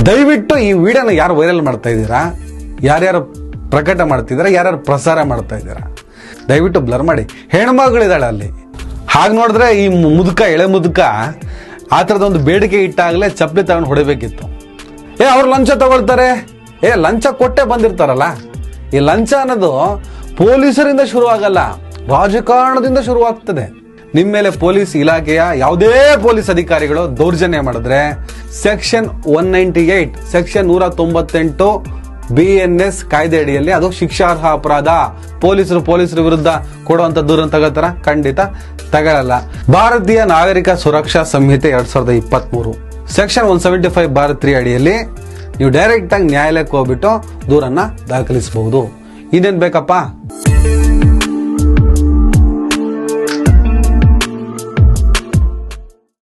ದಯವಿಟ್ಟು ಈ ವಿಡಿಯೋನ ಯಾರು ವೈರಲ್ ಮಾಡ್ತಾ ಇದ್ದೀರಾ, ಯಾರ್ಯಾರು ಪ್ರಕಟ ಮಾಡ್ತಿದ್ದೀರಾ, ಯಾರ್ಯಾರು ಪ್ರಸಾರ ಮಾಡ್ತಾ ಇದ್ದೀರಾ, ದಯವಿಟ್ಟು ಬ್ಲರ್ ಮಾಡಿ. ಹೆಣ್ಮಗಳಿದ್ದಾಳೆ ಅಲ್ಲಿ. ಹಾಗೆ ನೋಡಿದ್ರೆ ಈ ಮುದುಕ, ಎಳೆ ಮುದುಕ ಆ ಥರದೊಂದು ಬೇಡಿಕೆ ಇಟ್ಟಾಗಲೇ ಚಪ್ಪಲಿ ತಗೊಂಡು ಹೊಡಿಬೇಕಿತ್ತು. ಅವ್ರು ಲಂಚ ತಗೊಳ್ತಾರೆ, ಲಂಚ ಕೊಟ್ಟೆ ಬಂದಿರ್ತಾರಲ್ಲ. ಈ ಲಂಚ ಅನ್ನೋದು ಪೊಲೀಸರಿಂದ ಶುರುವಾಗಲ್ಲ, ರಾಜಕಾರಣದಿಂದ ಶುರುವಾಗ್ತದೆ. ನಿಮ್ಮ ಮೇಲೆ ಪೊಲೀಸ್ ಇಲಾಖೆಯ ಯಾವುದೇ ಪೊಲೀಸ್ ಅಧಿಕಾರಿಗಳು ದೌರ್ಜನ್ಯ ಮಾಡಿದ್ರೆ ಸೆಕ್ಷನ್ 198, ಸೆಕ್ಷನ್ 198 BNS ಕಾಯ್ದೆ ಅಡಿಯಲ್ಲಿ ಅದು ಶಿಕ್ಷಾರ್ಹ ಅಪರಾಧ. ಪೊಲೀಸರು ವಿರುದ್ಧ ಕೊಡುವಂತ ದೂರನ್ನು ತಗೋತಾರ? ಖಂಡಿತ ತಗೊಳ್ಳಲ್ಲ. ಭಾರತೀಯ ನಾಗರಿಕ ಸುರಕ್ಷಾ ಸಂಹಿತೆ 2023 ಸೆಕ್ಷನ್ 175(3) ಅಡಿಯಲ್ಲಿ ನೀವು ಡೈರೆಕ್ಟ್ ಆಗಿ ನ್ಯಾಯಾಲಯಕ್ಕೆ ಹೋಗ್ಬಿಟ್ಟು ದೂರನ್ನ ದಾಖಲಿಸಬಹುದು. ಇನ್ನೇನ್ ಬೇಕಪ್ಪ?